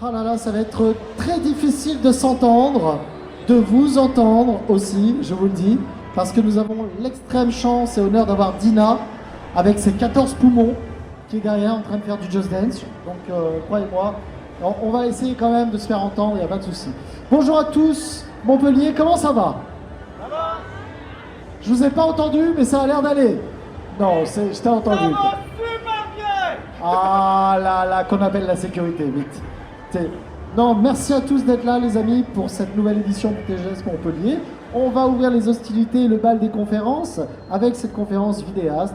Oh là là, ça va être très difficile de s'entendre, de vous entendre aussi, je vous le dis, parce que nous avons l'extrême chance et honneur d'avoir Dina avec ses 14 poumons qui est derrière en train de faire du Just Dance. Donc croyez-moi, on va essayer quand même de se faire entendre, il n'y a pas de souci. Bonjour à tous, Montpellier, comment ça va? Ça va? Je vous ai pas entendu, mais ça a l'air d'aller. Non, je t'ai entendu. Ça va super bien! Ah là là, qu'on appelle la sécurité, vite. Non, merci à tous d'être là, les amis, pour cette nouvelle édition de TGS Montpellier. On va ouvrir les hostilités et le bal des conférences avec cette conférence vidéaste.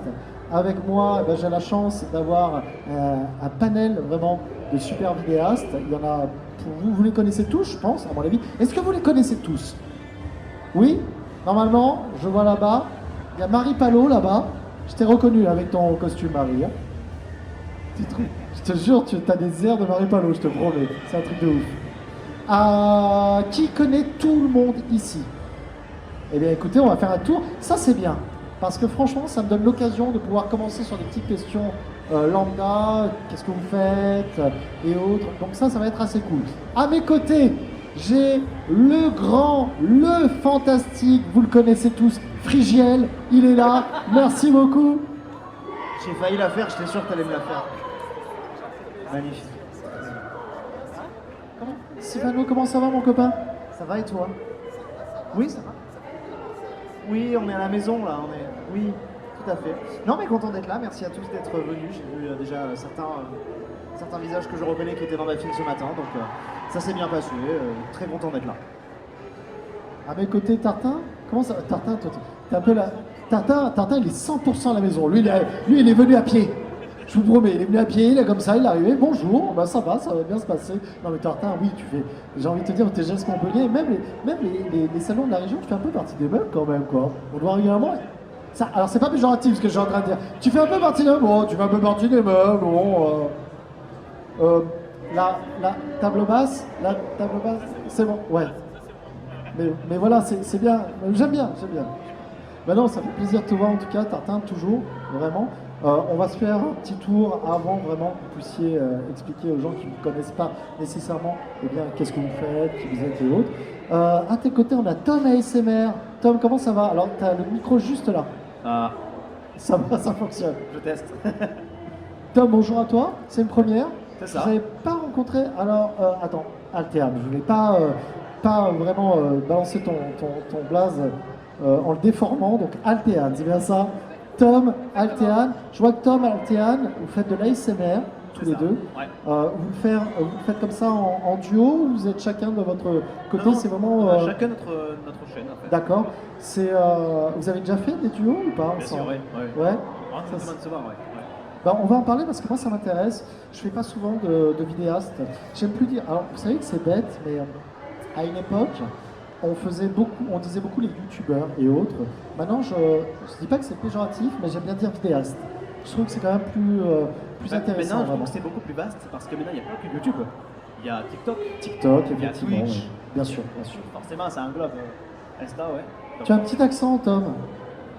Avec moi, j'ai la chance d'avoir un panel vraiment de super vidéastes. Il y en a pour vous, vous les connaissez tous, je pense, à mon avis. Est-ce que vous les connaissez tous? Oui? Normalement, je vois là-bas, il y a Marie Palot là-bas. Je t'ai reconnu avec ton costume, Marie. Hein. Je te jure, tu as des airs de Marie Palot, je te promets. C'est un truc de ouf. Qui connaît tout le monde ici? Eh bien écoutez, on va faire un tour. Ça c'est bien, parce que franchement, ça me donne l'occasion de pouvoir commencer sur des petites questions lambda, qu'est-ce que vous faites, et autres. Donc ça va être assez cool. À mes côtés, j'ai le grand, le fantastique, vous le connaissez tous, Frigiel, il est là. Merci beaucoup. J'ai failli la faire, j'étais sûr que t'allais me la faire. Magnifique. Sylvano, comment ça va mon copain? Ça va et toi? Oui, ça va. Oui, on est à la maison là, Oui, tout à fait. Non mais content d'être là, merci à tous d'être venus. J'ai vu déjà certains visages que je reconnais qui étaient dans ma file ce matin, donc ça s'est bien passé, très content d'être là. À mes côtés, Tartin. Comment ça va? Tartin, toi, t'es un peu là. Tartin, il est 100% à la maison. Lui, il est venu à pied. Je vous promets, il est venu à pied, il est comme ça, il est arrivé. Bonjour, ça va bien se passer. Non mais Tartin, oui, j'ai envie de te dire, TGS Montpellier, même les salons de la région, tu fais un peu partie des meubles quand même, quoi. On doit régulièrement. Ça, alors c'est pas péjoratif ce que je suis en train de dire. Tu fais un peu partie des meubles, bon, tu fais un peu partie des meubles, bon. La table basse, c'est bon, ouais. Mais voilà, c'est bien, j'aime bien. Non, ça fait plaisir de te voir en tout cas, Tartin, toujours, vraiment. On va se faire un petit tour avant vraiment que vous puissiez expliquer aux gens qui ne vous connaissent pas nécessairement qu'est-ce que vous faites, qui vous êtes et autres. À tes côtés, on a Tom ASMR. Tom, comment ça va? Alors, tu as le micro juste là. Ah. Ça va, ça fonctionne. Je teste. Tom, bonjour à toi, c'est une première. C'est ça. Vous n'avez pas rencontré, alors, attends, Altean, je ne voulais pas vraiment balancer ton blaze en le déformant, donc Altean, c'est bien ça? Tom, Altean, je vois que Tom, Altean, vous faites de l'ASMR, tous les deux. Ouais. Vous le faites comme ça en duo ou vous êtes chacun de votre côté? Non, c'est vraiment. chacun notre chaîne en fait. D'accord. Vous avez déjà fait des duos ou pas? Bien sûr, ouais. Ouais. Ça se voit, ouais. On va en parler parce que moi ça m'intéresse. Je fais pas souvent de vidéastes. J'aime plus dire. Alors vous savez que c'est bête, mais à une époque, on disait beaucoup les youtubeurs et autres. Maintenant, je dis pas que c'est péjoratif, mais j'aime bien dire vidéaste. Je trouve que c'est quand même plus intéressant. Maintenant, je trouve que c'est beaucoup plus vaste parce que maintenant, il n'y a pas que YouTube. Il y a TikTok, effectivement. il y a Twitch. Oui. Bien sûr. Forcément, ça englobe Insta, ouais. Tu as un petit accent, Tom?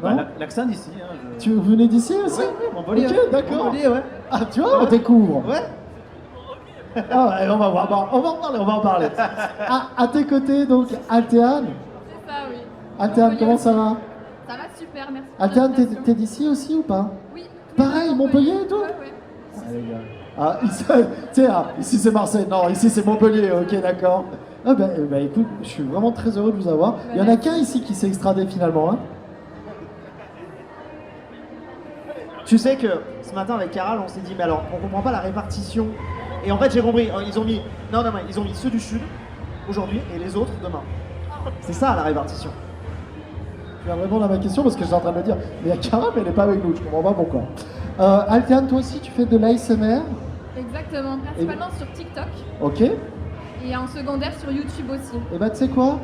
Non? L'accent d'ici. Hein, Tu venais d'ici aussi? Ouais, Montpellier. Ok, d'accord. Montpellier, ouais. Ah, tu vois, on découvre. Ouais. Ah ouais, on va en parler. À tes côtés, donc, Altean. C'est ça, oui. Altean, comment ça va? Ça va super, merci. Altean, t'es d'ici aussi ou pas? Oui. Pareil, Montpellier et tout? Ouais. Ici c'est Marseille, non, ici c'est Montpellier, ok, d'accord. Écoute, je suis vraiment très heureux de vous avoir. Il y en a qu'un ici qui s'est extradé finalement, hein. Tu sais que ce matin avec Caral, on s'est dit, mais alors, on comprend pas la répartition. Et en fait, j'ai compris, ils ont mis ceux du Sud aujourd'hui et les autres demain. C'est ça la répartition. Je viens répondre à ma question parce que j'étais en train de me dire, mais il y a Cara, mais elle n'est pas avec nous, je comprends pas pourquoi. Altean, toi aussi, tu fais de l'ASMR? Exactement, principalement sur TikTok Ok. et en secondaire sur YouTube aussi. Et tu sais quoi?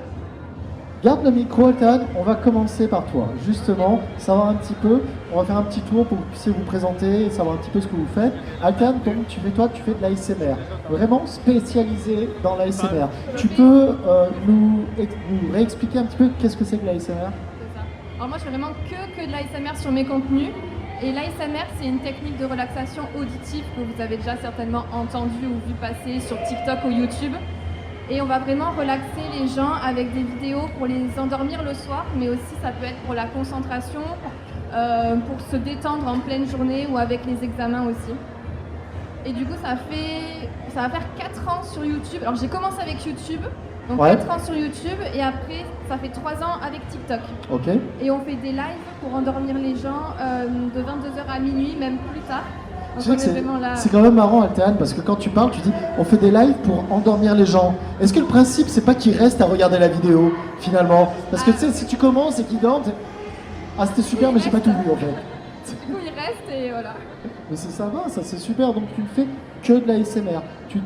Garde le micro, Altean, on va commencer par toi. Justement, savoir un petit peu, on va faire un petit tour pour que vous puissiez vous présenter et savoir un petit peu ce que vous faites. Altean, donc tu fais de l'ASMR, vraiment spécialisé dans l'ASMR. Tu peux nous réexpliquer un petit peu qu'est-ce que c'est que l'ASMR? C'est ça. Alors moi je fais vraiment que de l'ASMR sur mes contenus Et l'ASMR, c'est une technique de relaxation auditive que vous avez déjà certainement entendu ou vu passer sur TikTok ou YouTube. Et on va vraiment relaxer les gens avec des vidéos pour les endormir le soir, mais aussi ça peut être pour la concentration, pour se détendre en pleine journée ou avec les examens aussi. Et du coup, ça va faire 4 ans sur YouTube. Alors j'ai commencé avec YouTube, donc 4 ans sur YouTube, et après ça fait 3 ans avec TikTok. Ok. Et on fait des lives pour endormir les gens de 22h à minuit, même plus tard. Donc Je sais on que est vraiment là. c'est quand même marrant, Altéane, parce que quand tu parles, tu dis on fait des lives pour endormir les gens. Est-ce que le principe, c'est pas qu'ils restent à regarder la vidéo, finalement? Parce que tu sais, si tu commences et qu'ils dorment, ah c'était super, mais j'ai pas tout vu en fait. Du coup, il reste et voilà. Mais ça va, ça c'est super. Donc tu ne fais que de la SMR. Tu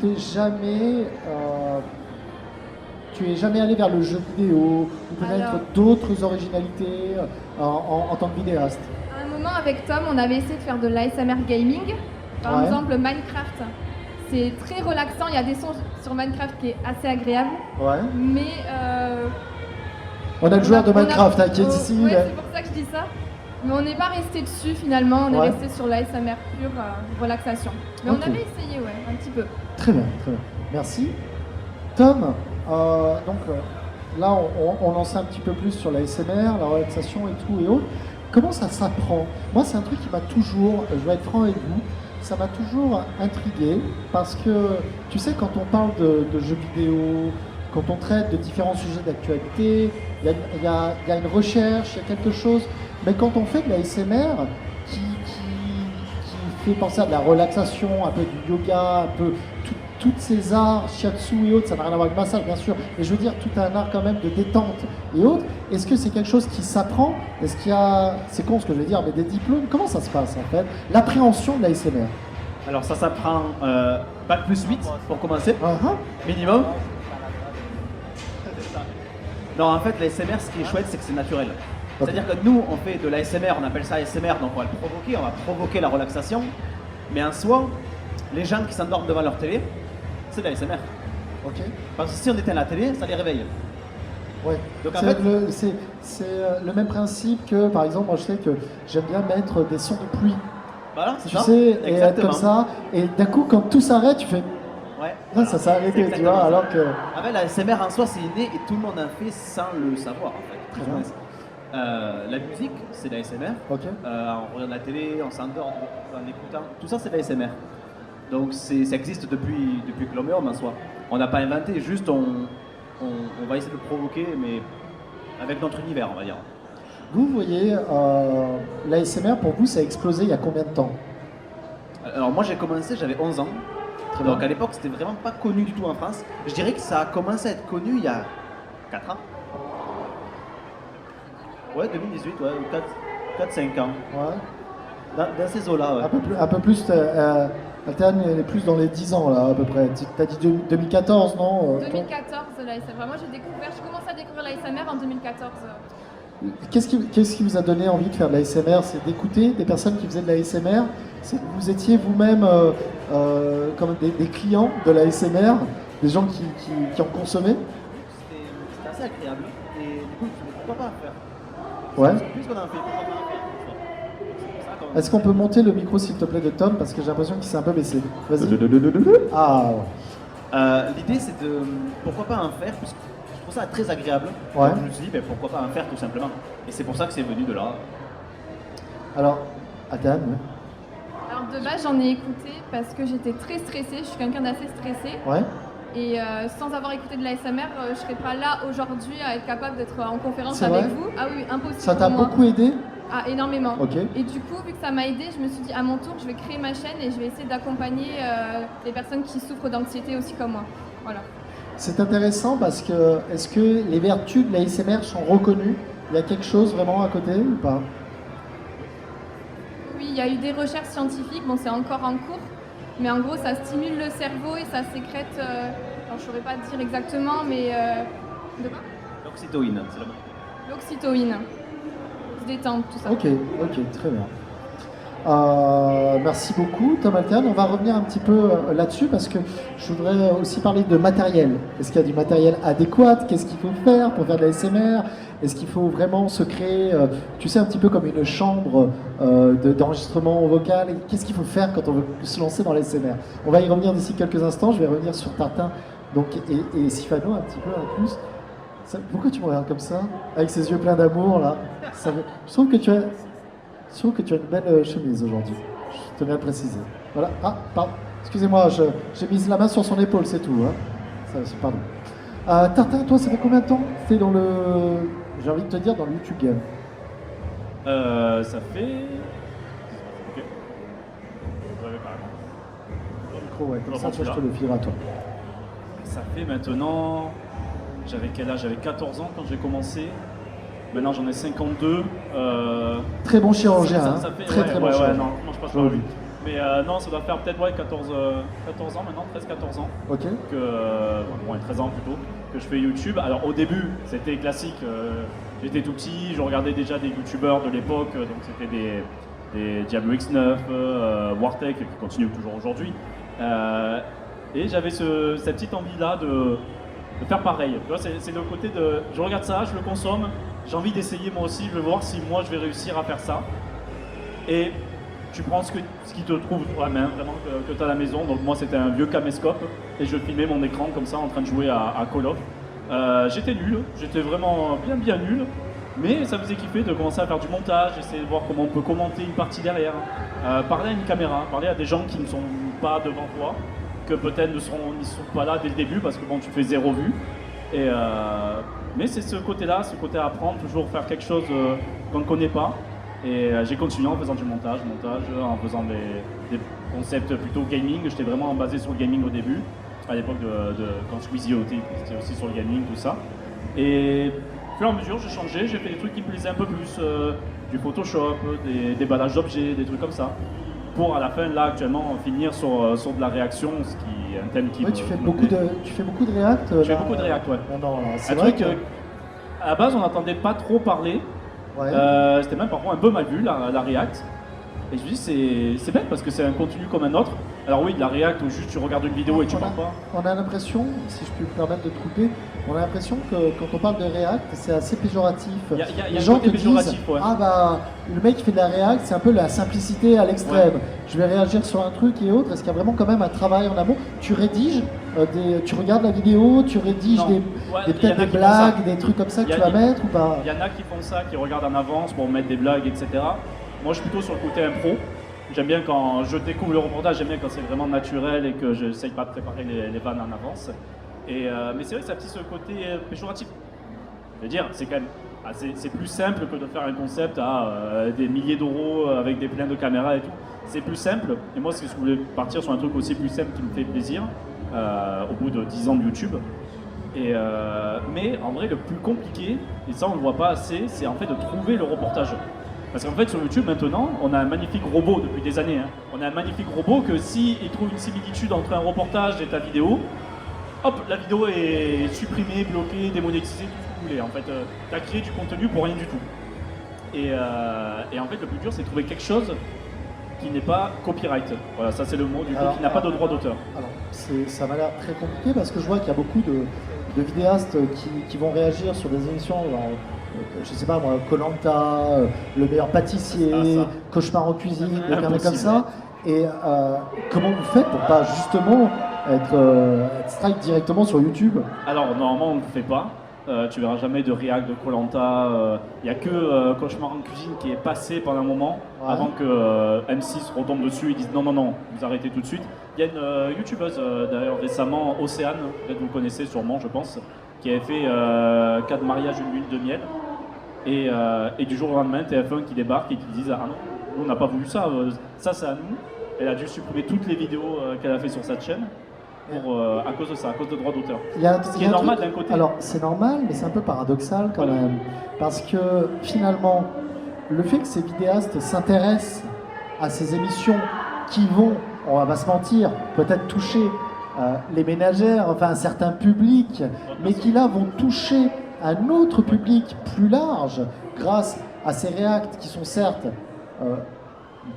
es jamais allé vers le jeu vidéo ou peut-être Alors. d'autres originalités en tant que vidéaste. À un moment, avec Tom, on avait essayé de faire de l'ASMR gaming. Par Ouais. exemple, Minecraft. C'est très relaxant. Il y a des sons sur Minecraft qui est assez agréable. Ouais. Mais. On a le joueur de on a- Minecraft qui est ici. Ouais, là. c'est pour ça que je dis ça. Mais on n'est pas resté dessus finalement. On est Ouais. resté sur l'ASMR pure relaxation. Mais Ok. on avait essayé, ouais, un petit peu. Très bien, très bien. Merci. Tom, là on en sait un petit peu plus sur la SMR, la relaxation et tout et autres. Comment ça s'apprend? Moi c'est un truc qui m'a toujours, je vais être franc avec vous, ça m'a toujours intrigué parce que tu sais quand on parle de jeux vidéo, quand on traite de différents sujets d'actualité, il y a une recherche, il y a quelque chose, mais quand on fait de la SMR qui fait penser à de la relaxation, un peu du yoga, un peu toutes ces arts, shiatsu et autres, ça n'a rien à voir avec le massage bien sûr, mais je veux dire tout un art quand même de détente et autres. Est-ce que c'est quelque chose qui s'apprend? Est-ce qu'il y a, c'est con ce que je veux dire, mais des diplômes? Comment ça se passe en fait? L'appréhension de la SMR. Alors ça s'apprend bac plus 8 pour commencer, minimum. Non, en fait, l'ASMR, ce qui est chouette, c'est que c'est naturel. Ok. C'est-à-dire que nous, on fait de l'ASMR, on appelle ça ASMR, donc on va le provoquer, on va provoquer la relaxation. Mais en soi, les gens qui s'endorment devant leur télé, c'est de l'ASMR. Ok. Parce que si on éteint la télé, ça les réveille. Ouais. Donc, en C'est fait- le même principe que, par exemple, moi je sais que j'aime bien mettre des sons de pluie. Voilà, c'est Tu ça. sais, et être Exactement. comme ça, et d'un coup, quand tout s'arrête, tu fais Ouais. là, ça s'est arrêté, tu exactement vois, ça. alors que. En fait, la ASMR en soi, c'est inné et tout le monde en fait sans le savoir. En fait. Très bien. La musique, c'est de l'ASMR. Ok. On regarde la télé, on s'endort en écoutant. Tout ça, c'est de l'ASMR. Donc, ça existe depuis que l'homme est homme en soi. On n'a pas inventé, juste on va essayer de le provoquer, mais avec notre univers, on va dire. Vous voyez, l'ASMR pour vous, ça a explosé il y a combien de temps? Alors, moi, j'ai commencé, j'avais 11 ans. Très Donc, bien. à l'époque, c'était vraiment pas connu du tout en France. Je dirais que ça a commencé à être connu il y a 4 ans. Ouais, 2018, ouais, 4-5 ans. Ouais. Dans ces eaux-là, ouais. Un peu plus, Alterne, elle est plus dans les 10 ans, là, à peu près. T'as dit 2014, non 2014, l'ASMR. Moi, j'ai commencé à découvrir l'ASMR en 2014. Qu'est-ce qui vous a donné envie de faire de l'ASMR? C'est d'écouter des personnes qui faisaient de l'ASMR? C'est que vous étiez vous-même comme des clients de l'ASMR, des gens qui en consommaient? C'était assez agréable. Et du coup, je me suis dit, pourquoi pas en faire? Ouais. Puisqu'on en fait, pourquoi pas en faire? C'est pour ça qu'on- Est-ce qu'on peut monter le micro, s'il te plaît, de Tom? Parce que j'ai l'impression qu'il s'est un peu baissé. Vas-y. Ah, L'idée, c'est de pourquoi pas en faire, puisque je trouve ça très agréable. Ouais. Donc, je me suis dit, ben, pourquoi pas en faire tout simplement. Et c'est pour ça que c'est venu de là. alors, Alterne, ouais. Alors, de base, j'en ai écouté parce que j'étais très stressée. Je suis quelqu'un d'assez stressé. Ouais. Et sans avoir écouté de l'ASMR, je serais pas là aujourd'hui à être capable d'être en conférence C'est avec vrai vous. Ah oui, impossible. Ça t'a pour moi. beaucoup aidé? Ah, énormément. Ok. Et du coup, vu que ça m'a aidé, je me suis dit à mon tour, je vais créer ma chaîne et je vais essayer d'accompagner les personnes qui souffrent d'anxiété aussi comme moi. Voilà. C'est intéressant parce que, est-ce que les vertus de l'ASMR sont reconnues? Il y a quelque chose vraiment à côté ou pas? Oui, il y a eu des recherches scientifiques, bon, c'est encore en cours, mais en gros, ça stimule le cerveau et ça sécrète. Alors, je saurais pas dire exactement, mais. De quoi? L'oxytocine, c'est le mot. L'oxytocine. Se détendre, tout ça. Ok, très bien. Merci beaucoup, Tom Alcan. On va revenir un petit peu là-dessus parce que je voudrais aussi parler de matériel. Est-ce qu'il y a du matériel adéquat? Qu'est-ce qu'il faut faire pour faire de la SMR? Est-ce qu'il faut vraiment se créer, tu sais, un petit peu comme une chambre d'enregistrement vocal? Qu'est-ce qu'il faut faire quand on veut se lancer dans la SMR? On va y revenir d'ici quelques instants. Je vais revenir sur Tartin donc, et Sifano un petit peu en plus. Pourquoi tu me regardes comme ça? Avec ces yeux pleins d'amour là. Je trouve que tu as une belle chemise aujourd'hui. Je tenais à le préciser. Voilà. Ah, pardon. Excusez-moi, j'ai mis la main sur son épaule, c'est tout. Hein. Pardon. Tartin, toi, ça fait combien de temps que t'es dans le... J'ai envie de te dire, dans le YouTube Game? Ça fait... Ok. Le micro, ouais. Comme ça, je te le filerai à toi. Ça fait maintenant... J'avais quel âge? J'avais 14 ans quand j'ai commencé. Maintenant j'en ai 52. Très bon chirurgien, ça fait, très bon chirurgien. Non, je passe pas lui. Mais non, ça doit faire peut-être 14 ans maintenant, 13-14 ans. Ok. Bon, 13 ans plutôt, que je fais YouTube. Alors au début, c'était classique. J'étais tout petit, je regardais déjà des YouTubeurs de l'époque. Donc c'était des Diablo X9, Wartech, qui continuent toujours aujourd'hui. Et j'avais cette petite envie-là de faire pareil. Tu vois, c'est le côté de je regarde ça, je le consomme, j'ai envie d'essayer moi aussi, je veux voir si moi je vais réussir à faire ça. Et tu prends ce qui te trouve sur la main, vraiment, que tu as à la maison. Donc moi c'était un vieux caméscope et je filmais mon écran comme ça en train de jouer à Call of. J'étais nul, j'étais vraiment bien nul, mais ça faisait kiffer de commencer à faire du montage, essayer de voir comment on peut commenter une partie derrière, parler à une caméra, parler à des gens qui ne sont pas devant toi, que peut-être ne sont pas là dès le début parce que bon, tu fais 0 vue. Mais c'est ce côté-là, ce côté à apprendre, toujours faire quelque chose qu'on ne connaît pas. Et j'ai continué en faisant du montage, en faisant des concepts plutôt gaming. J'étais vraiment basé sur le gaming au début, à l'époque quand Squeezie était aussi sur le gaming, tout ça. Et au fur et à mesure, j'ai changé, j'ai fait des trucs qui me plaisaient un peu plus, du Photoshop, des déballages d'objets, des trucs comme ça. Pour à la fin, là, actuellement, finir sur de la réaction, ce qui est un thème qui tu fais beaucoup de React. Je fais beaucoup de React, ouais. C'est un vrai truc à la base, on n'entendait pas trop parler. Ouais. C'était même parfois un peu mal vu, la React. Et je me dis, c'est bête parce que c'est un contenu comme un autre. Alors oui, de la React où juste tu regardes une vidéo et tu parles pas. On a l'impression, si je puis me permettre de te couper, on a l'impression que quand on parle de React, c'est assez péjoratif. Les gens te disent, ouais. Ah bah, le mec qui fait de la React, c'est un peu la simplicité à l'extrême. Ouais. Je vais réagir sur un truc et autre. Est-ce qu'il y a vraiment quand même un travail en amont? Tu rédiges, tu regardes la vidéo, tu rédiges peut-être des blagues, des trucs comme ça que tu vas mettre ou pas? Il y en a qui font ça, qui regardent en avance pour mettre des blagues, etc. Moi, je suis plutôt sur le côté impro. J'aime bien quand je découvre le reportage, j'aime bien quand c'est vraiment naturel et que je n'essaye pas de préparer les vannes en avance. Mais c'est vrai que ça a petit ce côté péjoratif. Je veux dire, c'est quand même c'est plus simple que de faire un concept à des milliers d'euros avec des pleins de caméras et tout. C'est plus simple. Et moi, je voulais partir sur un truc aussi plus simple qui me fait plaisir au bout de 10 ans de YouTube. Mais en vrai, le plus compliqué, et ça on ne le voit pas assez, c'est en fait de trouver le reportage. Parce qu'en fait, sur YouTube, maintenant, on a un magnifique robot depuis des années. Hein. On a un magnifique robot que s'il trouve une similitude entre un reportage et ta vidéo, hop, la vidéo est supprimée, bloquée, démonétisée, tout ce que vous voulez. En fait, tu as créé du contenu pour rien du tout. Et en fait, le plus dur, c'est de trouver quelque chose qui n'est pas copyright. Voilà, ça c'est le mot, du coup, qui n'a pas de droit d'auteur. Alors, ça m'a l'air très compliqué parce que je vois qu'il y a beaucoup de vidéastes qui vont réagir sur des émissions, je sais pas moi, Koh-Lanta, Le meilleur pâtissier, Cauchemar en cuisine, des conneries comme ça. Et comment vous faites pour pas justement être strike directement sur YouTube? Alors normalement on ne le fait pas. Tu verras jamais de React de Koh-Lanta. Il n'y a que Cauchemar en cuisine qui est passé pendant un moment avant que M6 retombe dessus et disent non, vous arrêtez tout de suite. Il y a une youtubeuse d'ailleurs récemment, Océane, peut-être vous connaissez sûrement je pense, qui avait fait 4 mariages, une lune de miel. Et du jour au lendemain, TF1 qui débarque et qui disent ah non, nous on n'a pas voulu ça, ça c'est à nous. Elle a dû supprimer toutes les vidéos qu'elle a fait sur cette chaîne. À cause de ça, à cause de droits d'auteur. Ce qui est normal d'un côté. Alors c'est normal, mais c'est un peu paradoxal quand même. Parce que finalement, le fait que ces vidéastes s'intéressent à ces émissions qui vont, on va pas se mentir, peut-être toucher les ménagères, enfin un certain public, mais qui là vont toucher un autre public plus large grâce à ces React qui sont certes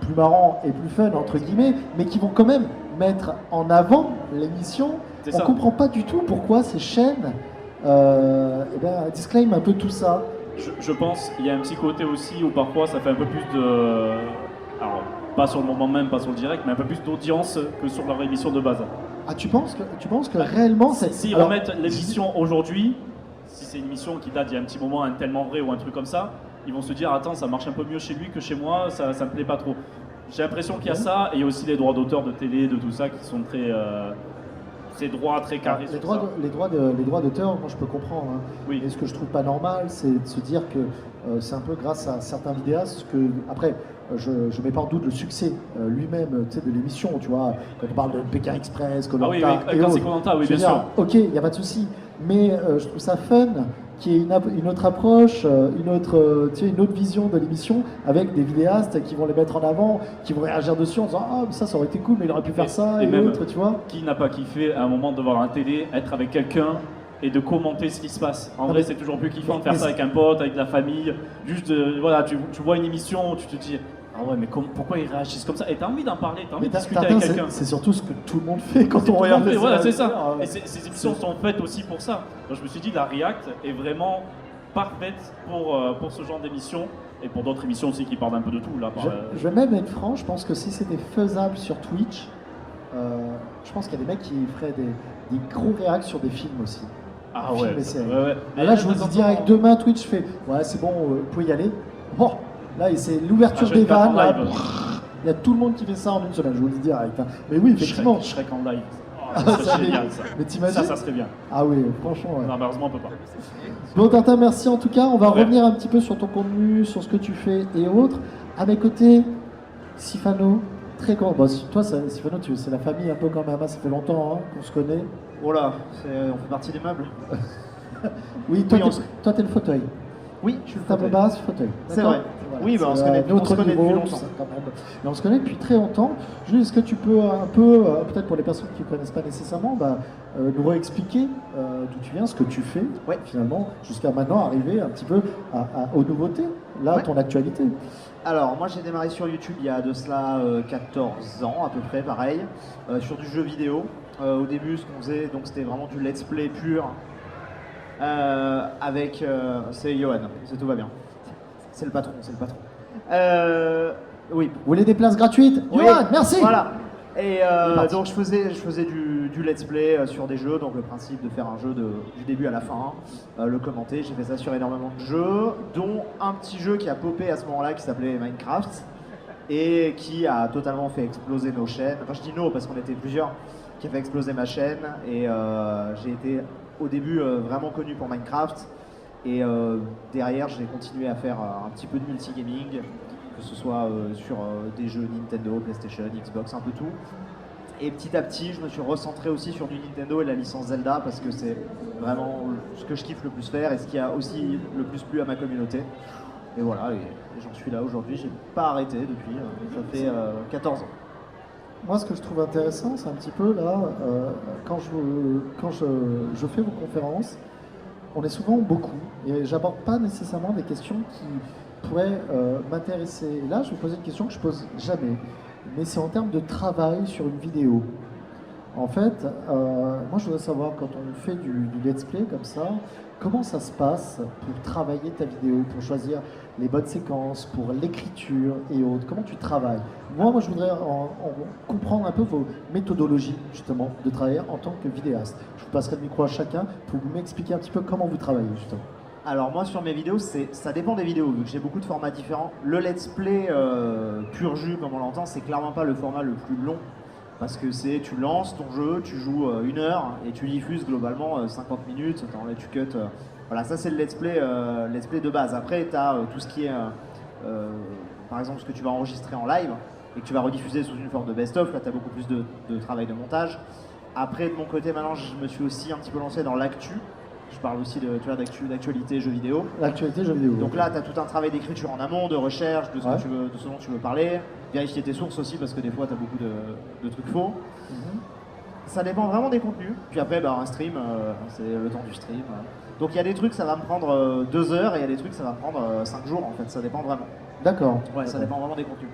plus marrants et plus fun, entre guillemets, mais qui vont quand même mettre en avant l'émission. C'est On ça. comprend pas du tout pourquoi ces chaînes disclaiment un peu tout ça. Je pense qu'il y a un petit côté aussi où parfois ça fait un peu plus de... Alors, pas sur le moment même, pas sur le direct, mais un peu plus d'audience que sur leur émission de base. Ah, tu penses que réellement c'est... S'ils Alors, remettent l'émission aujourd'hui, si c'est une émission qui date d'il y a un petit moment, un tellement vrai ou un truc comme ça, ils vont se dire attends, ça marche un peu mieux chez lui que chez moi, ça me plaît pas trop. J'ai l'impression qu'il y a ça, et il y a aussi les droits d'auteur de télé, de tout ça, qui sont très... ces droits très carrés les sur droits, ça. les droits d'auteur, moi je peux comprendre. Hein. Oui. Et ce que je trouve pas normal, c'est de se dire que c'est un peu grâce à certains vidéastes que, après, je mets pas en doute le succès lui-même de l'émission, tu vois, quand on parle de Pékin Express, Koh-Lanta Ah oui, oui, et quand c'est autres. Koh-Lanta, oui, Je veux bien dire, sûr. ok, il n'y a pas de souci, mais je trouve ça fun qu'il y ait une autre approche, une autre vision de l'émission avec des vidéastes qui vont les mettre en avant, qui vont réagir dessus en disant ah mais ça aurait été cool mais il aurait pu faire ça et et même- autres, tu vois. Qui n'a pas kiffé à un moment de voir la télé, être avec quelqu'un et de commenter ce qui se passe. En Non, vrai, mais- c'est toujours plus kiffant de mais faire ça avec un pote, avec la famille. Juste, voilà, tu vois une émission où tu te dis ah ouais, mais pourquoi ils réagissent comme ça? Et t'as envie d'en parler, t'as envie Mais de discuter Tintin, avec quelqu'un. c'est surtout ce que tout le monde fait quand C'est on tout le regarde monde fait, les voilà, c'est séries. ça. Ah, Et ces émissions sont faites aussi pour ça. Donc je me suis dit, la React est vraiment parfaite pour ce genre d'émission et pour d'autres émissions aussi qui parlent un peu de tout. Là, Je vais même être franc, je pense que si c'était faisable sur Twitch, je pense qu'il y a des mecs qui feraient des gros réacts sur des films aussi. Ah Films ouais, et séries. ouais. Ah, là, je vous dis direct, demain Twitch fait ouais, c'est bon, vous pouvez y aller. Bon, là, c'est l'ouverture Ah, je vais des le faire en vannes. Là, live. il y a tout le monde qui fait ça en une semaine, je vous le dis direct. Hein. Mais oui, effectivement. Shrek en live. Oh, Ah, ça ça, serait génial ça. mais t'imagines Ça serait bien. Ah oui, franchement. Ouais. Non, malheureusement, on peut pas. Bon, Tintin, merci en tout cas. On va Ouais. revenir un petit peu sur ton contenu, sur ce que tu fais et autres. À mes côtés, Sifano, très content. Bon, toi, Sifano, c'est la famille un peu quand même. Hein. Ça fait longtemps hein, qu'on se connaît. Oh là, on fait partie des meubles. Oui, toi, Oui, t'es le fauteuil. Oui, je suis le Table fauteuil. basse, fauteuil. C'est D'accord. vrai. Oui, bah, on se connaît- un autre on se connaît niveau, depuis tout longtemps. ça, quand même. Et on se connaît depuis très longtemps. Jules, est-ce que tu peux un peu, peut-être pour les personnes qui ne connaissent pas nécessairement, nous réexpliquer d'où tu viens, ce que tu fais, Ouais. finalement, jusqu'à maintenant arriver un petit peu aux nouveautés, là, Ouais. ton actualité. Alors, moi j'ai démarré sur YouTube il y a de cela 14 ans à peu près, pareil, sur du jeu vidéo. Au début, ce qu'on faisait, donc c'était vraiment du let's play pur. Avec. C'est Johan, tout va bien. C'est le patron, c'est le patron. Oui. Vous voulez des places gratuites Oui, Johan, merci. Voilà. Et parti. donc je faisais du let's play sur des jeux, donc le principe de faire un jeu du début à la fin, le commenter. J'ai fait ça sur énormément de jeux, dont un petit jeu qui a popé à ce moment-là qui s'appelait Minecraft et qui a totalement fait exploser nos chaînes. Enfin, je dis nos parce qu'on était plusieurs, qui a fait exploser ma chaîne et j'ai été au début vraiment connu pour Minecraft. Et derrière, j'ai continué à faire un petit peu de multigaming, que ce soit sur des jeux Nintendo, PlayStation, Xbox, un peu tout. Et petit à petit, je me suis recentré aussi sur du Nintendo et la licence Zelda parce que c'est vraiment ce que je kiffe le plus faire et ce qui a aussi le plus plu à ma communauté. Et voilà, et j'en suis là aujourd'hui. J'ai pas arrêté depuis. Ça fait 14 ans. Moi, ce que je trouve intéressant, c'est un petit peu là, quand je fais vos conférences, on est souvent beaucoup et j'aborde pas nécessairement des questions qui pourraient m'intéresser. Et là, je vais poser une question que je pose jamais, mais c'est en termes de travail sur une vidéo. En fait, moi, je voudrais savoir quand on fait du let's play comme ça, comment ça se passe pour travailler ta vidéo, pour choisir les bonnes séquences, pour l'écriture et autres. Comment tu travailles? Moi, je voudrais comprendre un peu vos méthodologies, justement, de travailler en tant que vidéaste. Je vous passerai le micro à chacun pour vous m'expliquer un petit peu comment vous travaillez, justement. Alors moi sur mes vidéos, ça dépend des vidéos, vu que j'ai beaucoup de formats différents. Le let's play pur jus, comme on l'entend, c'est clairement pas le format le plus long. Parce que tu lances ton jeu, tu joues 1 heure et tu diffuses globalement 50 minutes, tu cut. Voilà, ça c'est le let's play de base. Après, tu as tout ce qui est, par exemple, ce que tu vas enregistrer en live et que tu vas rediffuser sous une forme de best-of. Là, tu as beaucoup plus de travail de montage. Après, de mon côté, maintenant, je me suis aussi un petit peu lancé dans l'actu. Je parle aussi d'actualité jeux vidéo. L'actualité jeux vidéo. Donc là, tu as tout un travail d'écriture en amont, de recherche, de ce, Ouais. de ce dont tu veux parler. Vérifier tes sources aussi, parce que des fois, tu as beaucoup de trucs faux. Ça dépend vraiment des contenus. Puis après, un stream, c'est le temps du stream. Donc il y a des trucs, ça va me prendre 2 heures, et il y a des trucs, ça va me prendre 5 jours, en fait. Ça dépend vraiment. D'accord. Ouais, ça dépend vraiment des contenus.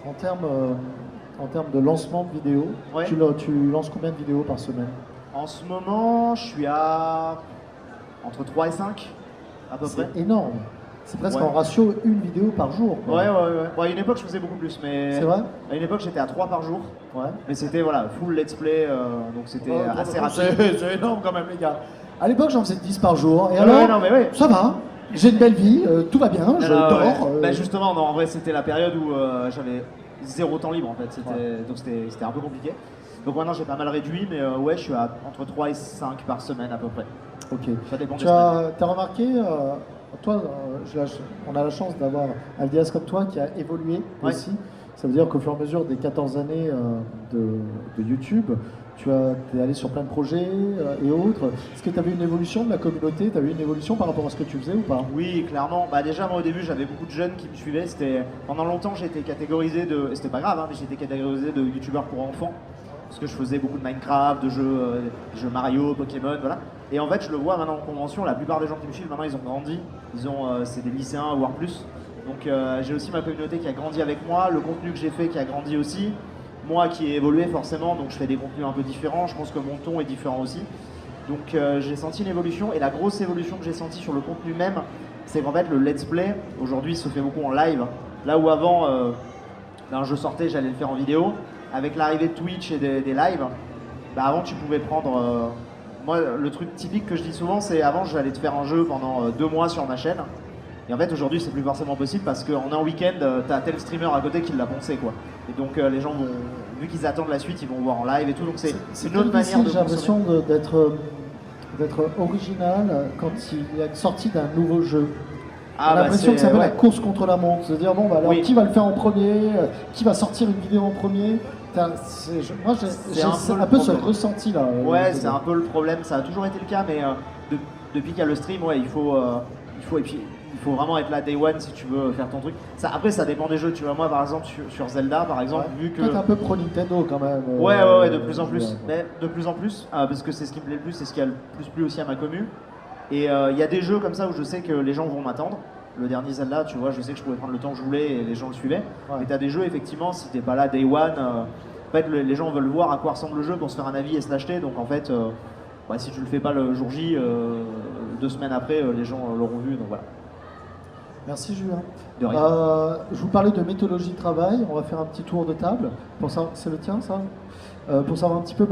En termes de lancement de vidéos, Ouais. tu lances combien de vidéos par semaine? En ce moment, je suis à entre 3 et 5, à peu près. C'est énorme. C'est presque Ouais. en ratio une vidéo par jour, quoi. Ouais. Bon, à une époque, je faisais beaucoup plus, mais C'est vrai? à une époque, j'étais à 3 par jour. Ouais. Mais c'était voilà, full let's play, donc c'était assez rapide. C'est énorme quand même, les gars. À l'époque, j'en faisais 10 par jour. Et Ouais, alors, ouais, non, mais ouais. ça va. J'ai une belle vie, tout va bien, je Ah, dors. ouais. Bah, justement, non, en vrai, c'était la période où j'avais 0 temps libre en fait. Donc c'était un peu compliqué. Donc maintenant, j'ai pas mal réduit, mais ouais, je suis à entre 3 et 5 par semaine à peu près. Ok. Ça dépend des Tu semaines. as remarqué, toi, on a la chance d'avoir un vidéaste comme toi qui a évolué Ouais. aussi. Ça veut dire qu'au fur et à mesure des 14 années de YouTube, tu es allé sur plein de projets et autres. Est-ce que tu as vu une évolution de la communauté? Tu as vu une évolution par rapport à ce que tu faisais ou pas? Oui, clairement. Bah déjà, moi au début, j'avais beaucoup de jeunes qui me suivaient. Pendant longtemps, j'ai été catégorisé de. C'était pas grave, hein, mais j'ai été catégorisé de youtubeur pour enfants. Parce que je faisais beaucoup de Minecraft, de jeux Mario, Pokémon, voilà. Et en fait, je le vois maintenant en convention, la plupart des gens qui me suivent, maintenant, ils ont grandi. C'est des lycéens, voire plus. Donc j'ai aussi ma communauté qui a grandi avec moi, le contenu que j'ai fait qui a grandi aussi. Moi qui ai évolué forcément, donc je fais des contenus un peu différents. Je pense que mon ton est différent aussi. Donc j'ai senti une évolution. Et la grosse évolution que j'ai sentie sur le contenu même, c'est qu'en fait, le let's play, aujourd'hui, se fait beaucoup en live. Là où avant, d'un jeu sortait, j'allais le faire en vidéo. Avec l'arrivée de Twitch et des lives, bah avant tu pouvais prendre. Moi, le truc typique que je dis souvent, c'est avant j'allais te faire un jeu pendant 2 mois sur ma chaîne. Et en fait aujourd'hui c'est plus forcément possible parce qu'en un week-end, t'as tel streamer à côté qui l'a poncé quoi. Et donc les gens vont, vu qu'ils attendent la suite, ils vont voir en live et tout. Donc c'est une autre manière de J'ai l'impression consommer. d'être original quand il y a une sortie d'un nouveau jeu. Ah, On a l'impression que ça s'appelle ouais. la course contre la montre. Se dire bon bah alors Oui. qui va le faire en premier, qui va sortir une vidéo en premier. Moi j'ai C'est un peu ce problème. ressenti là. Ouais, c'est un peu le problème. Ça a toujours été le cas, mais depuis qu'il y a le stream, ouais, il faut et puis il faut vraiment être là day one si tu veux faire ton truc. Après, ça dépend des jeux. Tu vois, moi, par exemple, sur Zelda, par exemple, vu que Toi t'es un peu pro Nintendo quand même. ouais, de plus en plus. ouais. Mais de plus en plus, parce que c'est ce qui me plaît le plus, c'est ce qui a le plus plu aussi à ma commu. Et il y a des jeux comme ça où je sais que les gens vont m'attendre. Le dernier Zelda, tu vois, je sais que je pouvais prendre le temps que je voulais et les gens le suivaient. Ouais. Mais t'as des jeux, effectivement, si t'es pas là day one, en fait, les gens veulent voir à quoi ressemble le jeu pour se faire un avis et se l'acheter. Donc en fait, ouais, si tu le fais pas le jour J, 2 semaines après, les gens l'auront vu. Donc voilà. Merci Julien. De rien. Je vous parlais de méthodologie de travail. On va faire un petit tour de table. C'est le tien ça? Pour savoir un petit peu,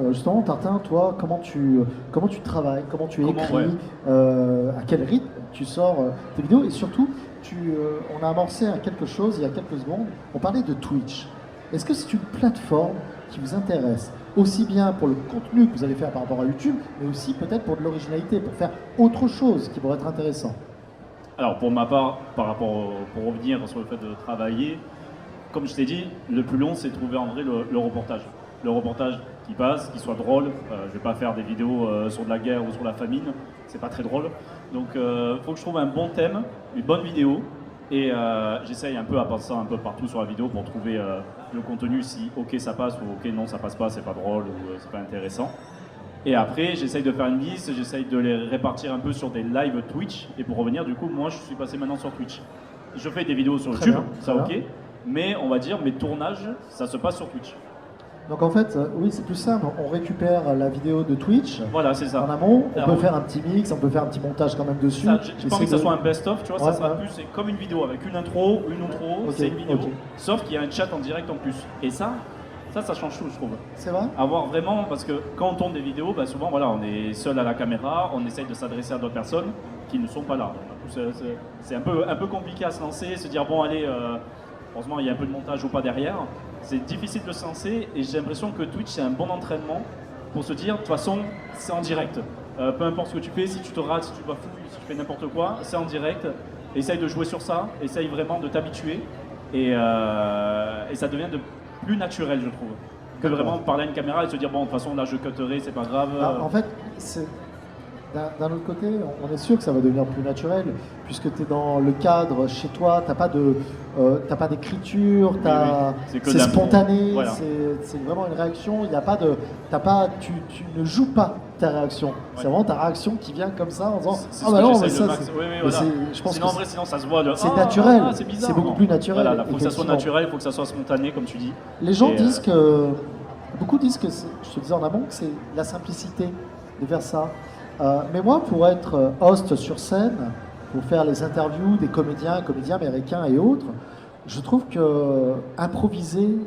justement, Tartin, toi, comment tu travailles, comment tu écris, ouais. à quel rythme tu sors tes vidéos et surtout, on a amorcé quelque chose il y a quelques secondes. On parlait de Twitch. Est-ce que c'est une plateforme qui vous intéresse aussi bien pour le contenu que vous allez faire par rapport à YouTube, mais aussi peut-être pour de l'originalité, pour faire autre chose qui pourrait être intéressant? Alors pour ma part, pour revenir sur le fait de travailler, comme je t'ai dit, le plus long c'est de trouver en vrai le reportage. Le reportage qui passe, qui soit drôle. Je vais pas faire des vidéos sur de la guerre ou sur la famine, c'est pas très drôle. Donc faut que je trouve un bon thème, une bonne vidéo. Et j'essaye un peu à passer un peu partout sur la vidéo pour trouver le contenu, si ok ça passe ou ok non ça passe pas, c'est pas drôle ou c'est pas intéressant. Et après j'essaye de faire une liste, j'essaye de les répartir un peu sur des live Twitch. Et pour revenir du coup, moi je suis passé maintenant sur Twitch. Je fais des vidéos sur Très YouTube, bien, ça très ok. bien. Mais on va dire mes tournages, ça se passe sur Twitch. Donc en fait, oui, c'est plus simple. On récupère la vidéo de Twitch Voilà, c'est ça. en amont. On Alors, peut faire un petit mix, on peut faire un petit montage quand même dessus. Ça, j'ai pas envie que ça soit un best-of, tu vois, Ouais, ça sera ouais. plus c'est comme une vidéo avec une intro, Ok, c'est une vidéo. ok. Sauf qu'il y a un chat en direct en plus. Et ça change tout, je trouve. C'est vrai? Avoir vraiment, parce que quand on tourne des vidéos, bah souvent voilà, on est seul à la caméra, on essaye de s'adresser à d'autres personnes qui ne sont pas là. Donc, du coup, c'est un peu compliqué à se lancer, se dire bon allez, heureusement il y a un peu de montage ou pas derrière. C'est difficile de se lancer et j'ai l'impression que Twitch c'est un bon entraînement pour se dire de toute façon c'est en direct. Peu importe ce que tu fais, si tu te rates, si tu bafouilles, si tu fais n'importe quoi, c'est en direct. Essaye de jouer sur ça, essaye vraiment de t'habituer et ça devient de plus naturel, je trouve, que vraiment parler à une caméra et se dire bon de toute façon là je cutterai, c'est pas grave. En fait, d'un autre côté, on est sûr que ça va devenir plus naturel, puisque tu es dans le cadre chez toi, t'as pas d'écriture, Oui, c'est que c'est de l'impro. spontané, Voilà. c'est vraiment une réaction, il y a pas de, tu ne joues pas ta réaction. C'est vraiment ta réaction qui vient comme ça en disant C'est ah ce bah que non, j'essaye mais de ça, max- c'est- oui, oui, mais voilà. je pense Sinon, que en vrai, sinon ça se voit. c'est naturel. C'est bizarre. C'est beaucoup non. plus naturel. Voilà, il faut que ça soit effectivement. naturel, il faut que ça soit spontané, comme tu dis. Les gens Et, disent que. Beaucoup disent que, je te disais en amont, que c'est la simplicité de faire ça. Mais moi, pour être host sur scène, pour faire les interviews des comédiens américains et autres, je trouve que improviser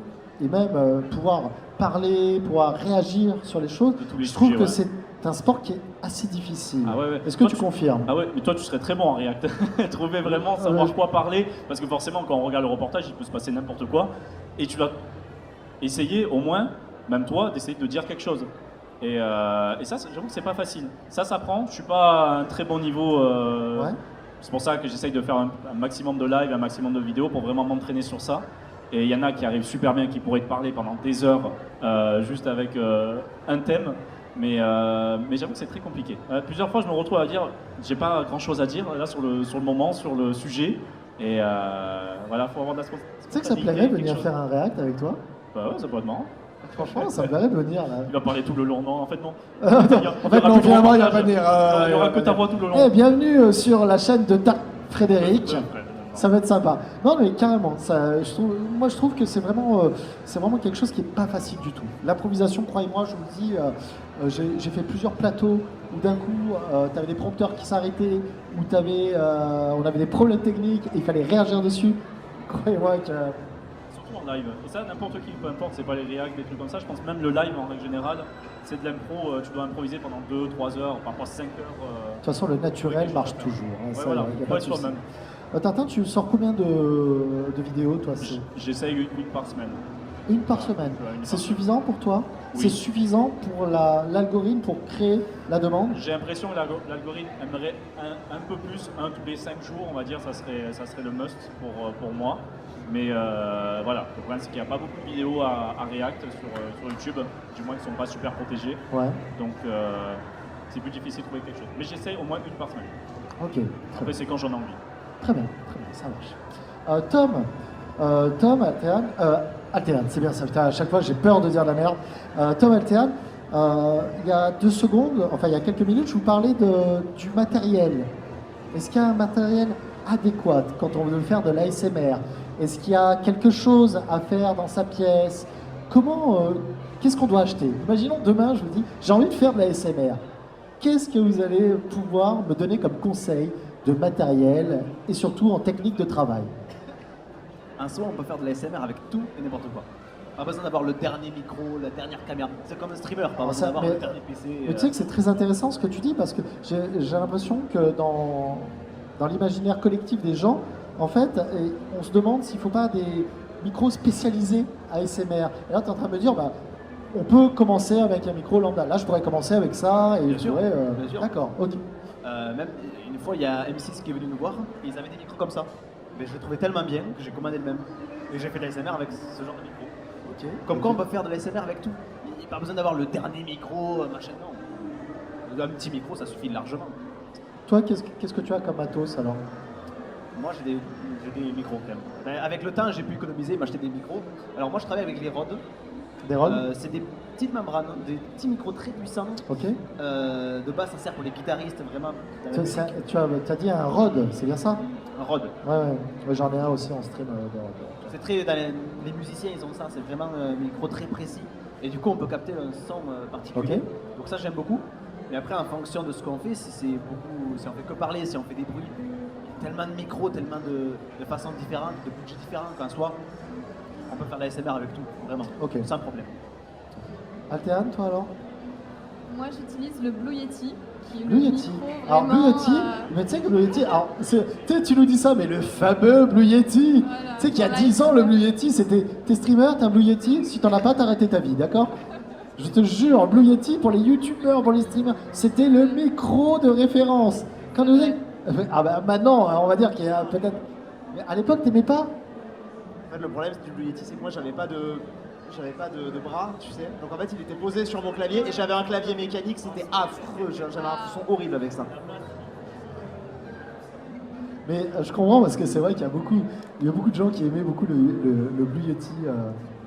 et même pouvoir parler, pouvoir réagir sur les choses, De tous les je trouve sujets, que ouais. c'est un sport qui est assez difficile. Ah ouais, ouais. Est-ce que Toi, tu confirmes? Ah ouais, mais toi tu serais très bon en React. Trouver vraiment, savoir Ouais. quoi parler, parce que forcément quand on regarde le reportage, il peut se passer n'importe quoi, et tu vas essayer au moins, même toi, d'essayer de dire quelque chose. Et ça, j'avoue que c'est pas facile. Ça s'apprend, je suis pas à un très bon niveau. Ouais. C'est pour ça que j'essaye de faire un maximum de live, un maximum de vidéos pour vraiment m'entraîner sur ça. Et il y en a qui arrivent super bien, qui pourraient te parler pendant des heures juste avec un thème. Mais j'avoue que c'est très compliqué. Plusieurs fois, je me retrouve à dire, j'ai pas grand chose à dire là sur le moment, sur le sujet. Et voilà, faut avoir de la Tu sais que ça me plairait de venir faire un react avec toi? Bah ouais, ça peut être marrant. Franchement, ça me plairait de venir là. Il va parler tout le long, non, en fait non. En fait, non, finalement, il va pas venir. Il y aura que ta voix tout le long. Eh, bienvenue sur la chaîne de Dark Frédéric. Ça va être sympa. Non, mais carrément. Moi, je trouve que c'est vraiment quelque chose qui est pas facile du tout. L'improvisation, croyez-moi, je vous le dis, j'ai fait plusieurs plateaux où d'un coup, tu avais des prompteurs qui s'arrêtaient, où on avait des problèmes techniques et il fallait réagir dessus. Croyez-moi que. Surtout en live. Et ça, n'importe qui, peu importe, c'est pas les réacts, des trucs comme ça. Je pense même le live en règle générale, c'est de l'impro. Tu dois improviser pendant 2-3 heures, parfois 5 heures. De toute façon, le naturel marche toujours. Hein, Ouais, ça, voilà, y a faut pas de être souci. soi-même. Tintin, tu sors combien de vidéos, toi? J'essaye une par semaine. Une par semaine. Ouais, une C'est par suffisant pour toi? Oui. C'est suffisant pour l'algorithme pour créer la demande? J'ai l'impression que l'algorithme aimerait un peu plus, un tous les 5 jours, on va dire, ça serait le must pour moi. Mais voilà, le problème c'est qu'il n'y a pas beaucoup de vidéos à React sur YouTube, du moins qui ne sont pas super protégées. Ouais. Donc c'est plus difficile de trouver quelque chose. Mais j'essaye au moins une par semaine. Ok. Très Après bien. c'est quand j'en ai envie. Très bien, ça marche. Tom Altean, Altean, c'est bien ça. Putain, à chaque fois j'ai peur de dire de la merde. Tom Altean, il y a 2 secondes, enfin il y a quelques minutes, je vous parlais du matériel. Est-ce qu'il y a un matériel adéquat quand on veut faire de l'ASMR? Est-ce qu'il y a quelque chose à faire dans sa pièce? Qu'est-ce qu'on doit acheter? Imaginons demain, je vous dis, j'ai envie de faire de l'ASMR. Qu'est-ce que vous allez pouvoir me donner comme conseil de matériel et surtout en technique de travail? Un son, on peut faire de l'ASMR avec tout et n'importe quoi. Pas besoin d'avoir le dernier micro, la dernière caméra. C'est comme un streamer, pas besoin d'avoir le dernier PC. Mais tu sais que c'est très intéressant ce que tu dis parce que j'ai l'impression que dans l'imaginaire collectif des gens, en fait, on se demande s'il ne faut pas des micros spécialisés ASMR. Et là, tu es en train de me dire, bah, on peut commencer avec un micro lambda. Là, je pourrais commencer avec ça et Bien je sûr, pourrais. bien sûr. D'accord, ok. Même une fois, il y a M6 qui est venu nous voir et ils avaient des micros comme ça. Mais je les trouvais tellement bien que j'ai commandé le même. Et j'ai fait de l'ASMR avec ce genre de micro. Ok. Comme quoi on peut faire de l'ASMR avec tout. Il n'y a pas besoin d'avoir le dernier micro, machin, non. Un petit micro, ça suffit largement. Toi, qu'est-ce que tu as comme matos alors? Moi, j'ai des micros quand même. Ben, avec le temps, j'ai pu économiser, m'acheter des micros. Alors moi, je travaille avec les Rode. Des Rode? C'est des petites membranes, des petits micros très puissants. Ok. De base, ça sert pour les guitaristes, vraiment. Tu as dit un Rode, c'est bien ça? Un Rode. Ouais, j'en ai un aussi en stream. C'est très, dans les musiciens, ils ont ça. C'est vraiment un micro très précis. Et du coup, on peut capter un son particulier. Ok. Donc ça, j'aime beaucoup. Mais après, en fonction de ce qu'on fait, si on fait que parler, si on fait des bruits, il y a tellement de micros, tellement de façons différentes, de budgets différents qu'en soi, on peut faire de l'ASMR avec tout, vraiment, sans problème. Altean, toi alors? Moi, j'utilise le Blue Yeti. Qui est Blue le Yeti. micro Alors Blue vraiment, Yeti, mais tu sais que Blue Yeti, alors tu nous dis ça, mais le fameux Blue Yeti, Voilà, tu sais qu'il y a voilà, 10 ans le Blue Yeti, c'était t'es streamer, t'as un Blue Yeti, si t'en as pas, t'as arrêté ta vie, d'accord? Je te jure, Blue Yeti pour les youtubeurs, pour les streamers, c'était le micro de référence. Quand vous êtes... Ah bah maintenant, on va dire qu'il y a peut-être... Mais à l'époque, t'aimais pas? En fait, le problème du Blue Yeti, c'est que moi, j'avais pas de bras, tu sais. Donc en fait, il était posé sur mon clavier et j'avais un clavier mécanique, c'était affreux. J'avais un son horrible avec ça. Mais je comprends parce que c'est vrai qu'il y a beaucoup de gens qui aimaient beaucoup le Blue Yeti.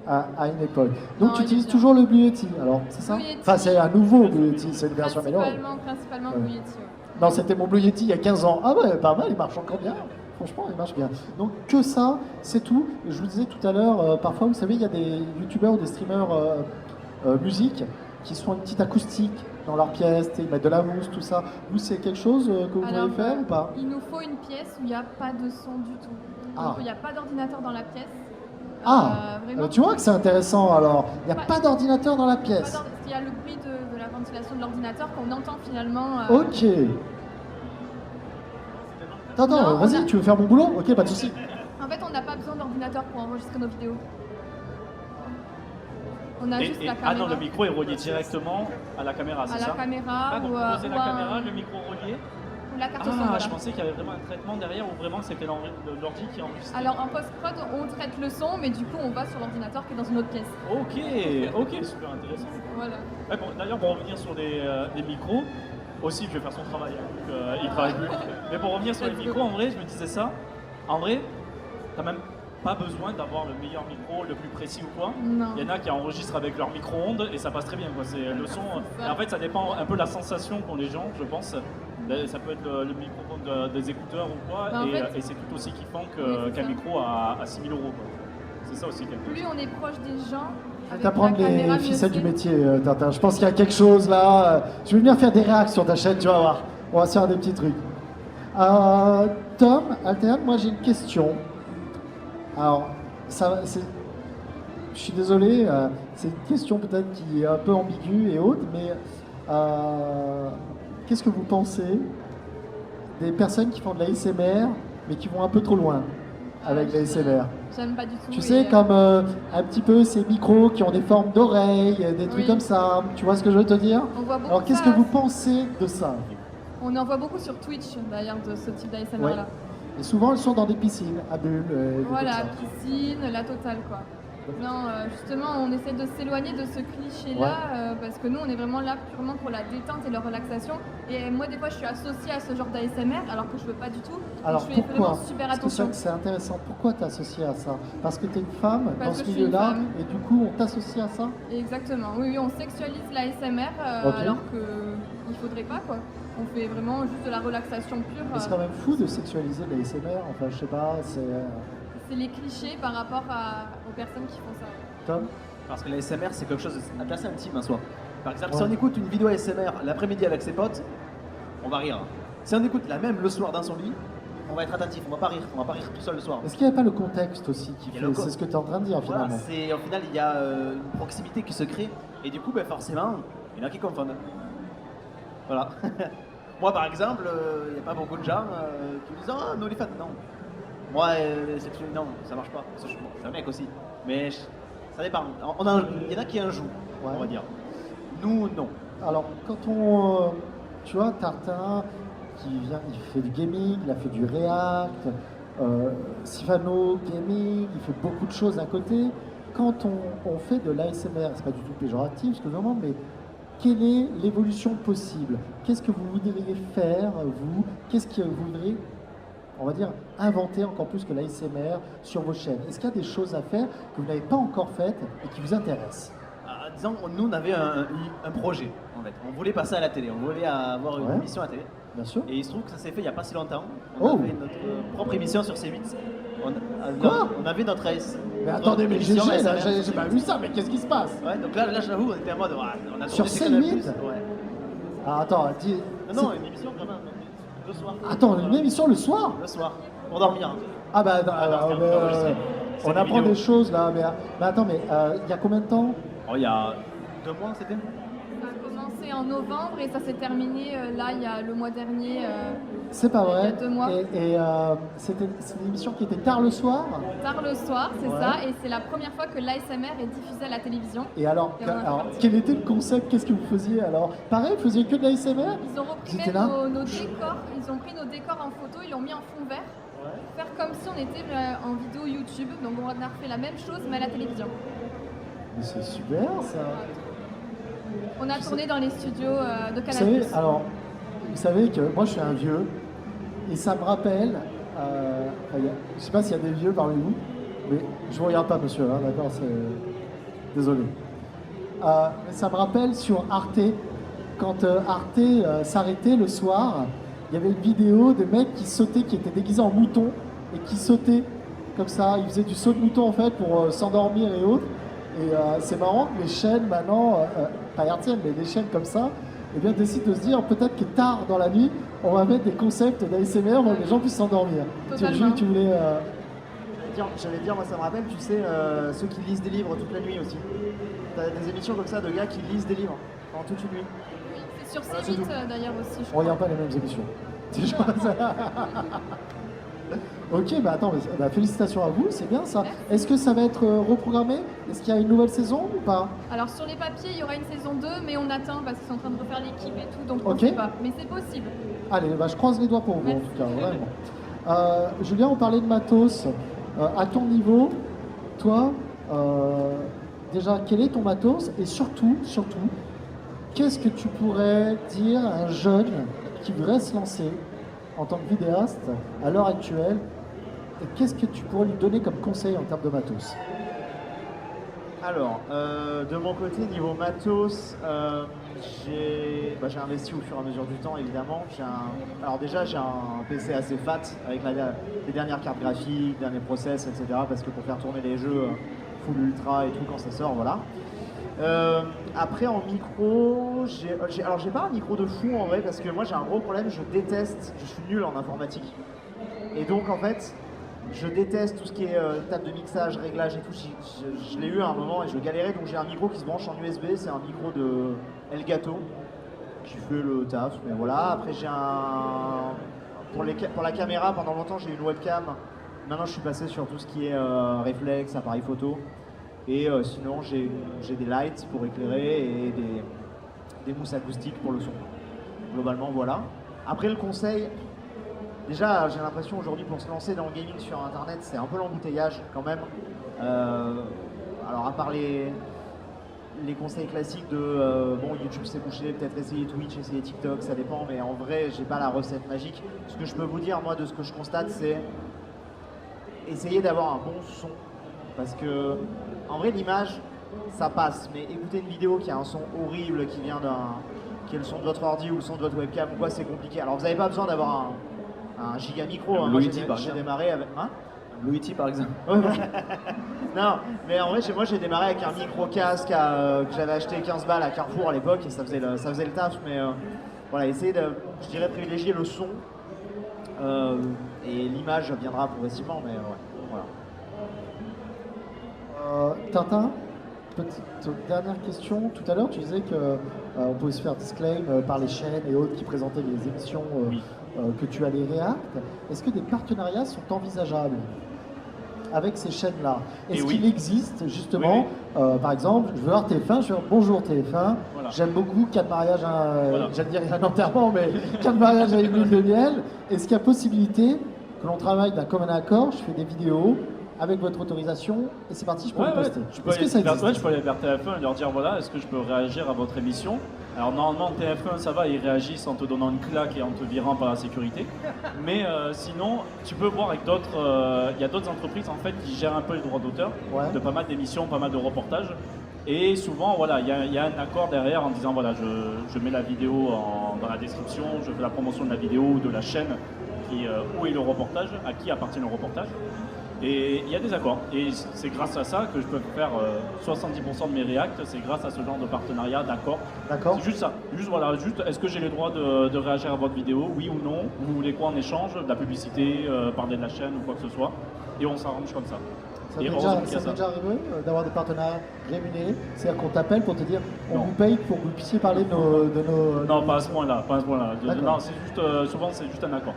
à une époque. Donc Non, tu il est utilises bien. toujours le Blue Yeti. Alors, c'est ça? Blue Yeti. Enfin, c'est un nouveau Blue Yeti, c'est une version améliorée. Principalement Ouais. Blue Yeti. Ouais. Non, c'était mon Blue Yeti il y a 15 ans. Ah ouais, pas mal, il marche encore bien. Franchement, il marche bien. Donc que ça, c'est tout. Je vous disais tout à l'heure, parfois, vous savez, il y a des youtubeurs ou des streamers musique qui sont une petite acoustique dans leur pièce, ils mettent de la mousse, tout ça. Vous, c'est quelque chose que vous Alors, pouvez faire ou pas? il nous faut une pièce où il n'y a pas de son du tout. Ah. Donc, il n'y a pas d'ordinateur dans la pièce. Vraiment, Tu vois que c'est intéressant alors. Il n'y a Pas- pas d'ordinateur dans la pas pièce. il y a le bruit de la ventilation de l'ordinateur qu'on entend finalement. Ok. Attends, Non, vas-y, on a- tu veux faire mon boulot? Ok, pas de souci. En fait, on n'a pas besoin d'ordinateur pour enregistrer nos vidéos. On a juste la caméra. Ah non, le micro est relié directement à la caméra, c'est à ça? la caméra Ah, donc ou, vous posez ou la un- caméra, le micro relié. ou la carte son. Ah, voilà. je pensais qu'il y avait vraiment un traitement derrière ou vraiment c'était l'ordi qui enregistrait. Alors en post-prod, on traite le son, mais du coup, on va sur l'ordinateur qui est dans une autre pièce. Ok, super intéressant. Voilà. Ouais, d'ailleurs, pour revenir sur les micros, aussi, je vais faire son travail, hein, donc, il travaille plus. Mais pour revenir sur les micros, en vrai, je me disais ça. En vrai, t'as même pas besoin d'avoir le meilleur micro, le plus précis ou quoi. Non. Il y en a qui enregistrent avec leur micro-ondes et ça passe très bien, quoi. C'est le son. Et en fait, ça dépend un peu de la sensation qu'ont les gens, je pense. Ça peut être le micro des écouteurs ou quoi, Bah, en fait- et c'est tout aussi kiffant Oui, c'est qu'un ça. micro à 6 000 €. Quoi. C'est ça aussi. Plus on est proche des gens, Je vais avec t'apprendre la caméra, les mieux ficelles du c'est. métier, Tintin. Je pense qu'il y a quelque chose là. Je vais venir faire des réacts sur ta chaîne, tu vas voir. On va se faire des petits trucs. Tom, Alterne, moi j'ai une question. Alors, je suis désolé, c'est une question peut-être qui est un peu ambiguë et haute, mais qu'est-ce que vous pensez des personnes qui font de la ASMR, mais qui vont un peu trop loin avec la ASMR? J'aime pas du tout. Tu et, sais, comme un petit peu ces micros qui ont des formes d'oreilles, des trucs Oui. comme ça. Tu vois ce que je veux te dire? On voit beaucoup Alors, qu'est-ce ça. que vous pensez de ça? On en voit beaucoup sur Twitch d'ailleurs de ce type d'ASMR Ouais. là. Et souvent, elles sont dans des piscines, à bulles. Des Voilà, trucs comme ça. piscine, la totale quoi. Non, justement, on essaie de s'éloigner de ce cliché-là parce que nous, on est vraiment là purement pour la détente et la relaxation. Et moi, des fois, je suis associée à ce genre d'ASMR alors que je veux pas du tout. Alors, je fais pourquoi? vraiment super Parce que attention. c'est intéressant. Pourquoi t'es associé à ça? Parce que t'es une femme Parce dans ce que je suis une milieu-là, femme. et du coup, on t'associe à ça? Exactement. Oui, on sexualise l'ASMR Ok. alors qu'il faudrait pas quoi. On fait vraiment juste de la relaxation pure. Mais c'est quand même fou de sexualiser de la ASMR. Enfin, je sais pas, c'est... C'est les clichés par rapport aux personnes qui font ça. Tom? Parce que la SMR, c'est quelque chose d'assez intime en soi. Par exemple, si Ouais. on écoute une vidéo ASMR l'après-midi avec ses potes, on va rire. Si on écoute la même le soir dans son lit, on va être attentif, on va pas rire tout seul le soir. Est-ce qu'il n'y a pas le contexte aussi qui Il y a fait... le C'est ce que tu es en train de dire, Voilà, finalement. au final, il y a une proximité qui se crée, et du coup, ben, forcément, il y en a qui confondent. Voilà. Moi, par exemple, il n'y a pas beaucoup de gens qui me disent « Ah, non, les fans, non. » Moi, sexuel, non, ça marche pas. Parce que je suis un mec aussi. Mais ça dépend. Il y en a qui en jouent, on va dire. Nous, non. Alors, quand on... tu vois, Tartin, qui vient, il fait du gaming, il a fait du React, Sifano, gaming, il fait beaucoup de choses à côté. Quand on fait de l'ASMR, c'est pas du tout péjoratif ce que je demande, mais quelle est l'évolution possible? Qu'est-ce que vous voudriez faire, vous? Qu'est-ce que vous voudriez, on va dire, inventer encore plus que l'ASMR sur vos chaînes? Est-ce qu'il y a des choses à faire que vous n'avez pas encore faites et qui vous intéressent? Disons, nous, on avait un projet, en fait. On voulait passer à la télé, on voulait avoir une Ouais. émission à la télé. Bien sûr. Et il se trouve que ça s'est fait il n'y a pas si longtemps. Oh. On a fait notre propre émission sur C8. Quoi? On avait notre AS. Mais attendez, mais émission GG, là, ASMR. j'ai pas vu ça, mais qu'est-ce qui se passe? Ouais, donc là j'avoue, on était en mode. On a Sur tourné chez Canal+. C8? Ouais. Ah, attends, dis. Non, une émission vraiment. Le soir. Attends, une émission le soir? Le soir. Pour dormir. Ah bah, on des apprend vidéos. des choses là, mais attends, mais il y a combien de temps? Oh, il y a 2 mois, c'était Ça a commencé en novembre et ça s'est terminé là il y a le mois dernier. C'est pas vrai. Il y a 2 mois. Et c'est une émission qui était tard le soir. Tard le soir, c'est Ouais. ça, et c'est la première fois que l'ASMR est diffusée à la télévision. Et alors, Et on en fait partie. quel était le concept? Qu'est-ce que vous faisiez alors? Pareil, vous faisiez que de la ASMR? Ils ont repris J'étais même là. nos décors, ils ont pris nos décors en photo, ils l'ont mis en fond vert. Faire comme si on était en vidéo YouTube, donc on a refait la même chose mais à la télévision. Mais c'est super ça. On a tourné dans les studios de Vous Canal+. savez, alors, vous savez que moi je suis un vieux et ça me rappelle. Je sais pas s'il y a des vieux parmi vous, mais je vous regarde pas, monsieur, hein, d'accord? Désolé. Mais ça me rappelle sur Arte, quand Arte s'arrêtait le soir, il y avait une vidéo de mecs qui sautaient, qui étaient déguisés en moutons et qui sautaient comme ça. Ils faisaient du saut de mouton en fait pour s'endormir et autres. Et c'est marrant que les chaînes maintenant, pas RTL, mais des chaînes comme ça, eh bien, décident de se dire peut-être que tard dans la nuit, on va mettre des concepts d'ASMR pour que les gens puissent s'endormir. Totalement. Tu voulais. J'allais dire, moi ça me rappelle, tu sais, ceux qui lisent des livres toute la nuit aussi. T'as des émissions comme ça de gars qui lisent des livres pendant toute une nuit. Oui, c'est sur Voilà, C8 c'est tout. d'ailleurs aussi, je On crois. regarde pas les mêmes émissions. C'est genre ça. Ok, bah attends, bah, félicitations à vous, c'est bien ça. Merci. Est-ce que ça va être reprogrammé? Est-ce qu'il y a une nouvelle saison ou pas? Alors sur les papiers, il y aura une saison 2, mais on attend parce qu'ils sont en train de refaire l'équipe et tout, donc on ne Ok. sait pas. Mais c'est possible. Allez, bah, je croise les doigts pour vous en Merci. tout cas, vraiment. Julien, on parlait de matos. À ton niveau, toi, déjà, quel est ton matos? Et surtout, qu'est-ce que tu pourrais dire à un jeune qui voudrait se lancer en tant que vidéaste à l'heure actuelle? Et qu'est-ce que tu pourrais lui donner comme conseil en termes de matos? Alors, de mon côté, niveau matos, j'ai investi au fur et à mesure du temps, évidemment. Alors déjà, j'ai un PC assez fat avec les dernières cartes graphiques, derniers process, etc. Parce que pour faire tourner les jeux full ultra et tout quand ça sort, voilà. Après, en micro, j'ai pas un micro de fou en vrai, parce que moi j'ai un gros problème, je suis nul en informatique. Et donc en fait, je déteste tout ce qui est table de mixage, réglage et tout. Je l'ai eu à un moment et je galérais, donc j'ai un micro qui se branche en USB, c'est un micro de Elgato qui fait le taf, mais voilà. Après pour la caméra, pendant longtemps j'ai eu une webcam. Maintenant je suis passé sur tout ce qui est réflexe, appareil photo. Et sinon j'ai des lights pour éclairer et des mousses acoustiques pour le son. Globalement voilà. Après le conseil, déjà, j'ai l'impression aujourd'hui pour se lancer dans le gaming sur internet, c'est un peu l'embouteillage quand même. Alors à part les conseils classiques de bon, YouTube c'est bouché, peut-être essayer Twitch, essayer TikTok, ça dépend, mais en vrai j'ai pas la recette magique. Ce que je peux vous dire moi de ce que je constate, c'est essayer d'avoir un bon son, parce que en vrai l'image ça passe, mais écouter une vidéo qui a un son horrible qui est le son de votre ordi ou le son de votre webcam ou quoi, c'est compliqué. Alors vous n'avez pas besoin d'avoir un giga micro, hein. Moi j'ai démarré avec. Hein, Louis T par exemple. ouais, ouais. Non, mais en vrai, moi j'ai démarré avec un micro casque que j'avais acheté 15 balles à Carrefour à l'époque et ça faisait le taf, mais voilà, essayer de, je dirais, privilégier le son et l'image viendra progressivement, mais ouais, voilà. Tintin, petite dernière question. Tout à l'heure, tu disais que on pouvait se faire disclaim par les chaînes et autres qui présentaient les émissions que tu allais React. Est-ce que des partenariats sont envisageables avec ces chaînes-là? Est-ce qu'il existe justement, par exemple, je veux voir TF1, je veux dire bonjour TF1, Voilà. j'aime beaucoup 4 mariages, Voilà. j'allais dire un enterrement, mais 4 mariages avec une lune de miel. Est-ce qu'il y a possibilité que l'on travaille d'un commun accord, je fais des vidéos avec votre autorisation et c'est parti, je peux le poster? Tu peux Est-ce que ça existe? je peux aller vers TF1 et leur dire voilà, est-ce que je peux réagir à votre émission? Alors normalement TF1 ça va, ils réagissent en te donnant une claque et en te virant par la sécurité. Mais sinon, tu peux voir avec d'autres, il y a d'autres entreprises en fait qui gèrent un peu les droits d'auteur de pas mal d'émissions, pas mal de reportages. Et souvent, voilà, il y a un accord derrière en disant voilà, je mets la vidéo dans la description, je fais la promotion de la vidéo ou de la chaîne où est le reportage, à qui appartient le reportage. Et il y a des accords. Et c'est grâce à ça que je peux faire 70% de mes React, c'est grâce à ce genre de partenariat, d'accord. D'accord. C'est juste ça. Juste voilà, est-ce que j'ai les droits de réagir à votre vidéo? Oui ou non? Vous voulez quoi en échange? De la publicité, parler de la chaîne ou quoi que ce soit. Et on s'arrange comme ça. Ça Et t'est heureusement qu'il y a déjà ça. arrivé d'avoir des partenaires rémunérés? C'est-à-dire qu'on t'appelle pour te dire on Non. vous paye pour que vous puissiez parler de nos... Non, pas à ce point-là. Pas à ce point-là. D'accord. Non, c'est juste, souvent c'est juste un accord.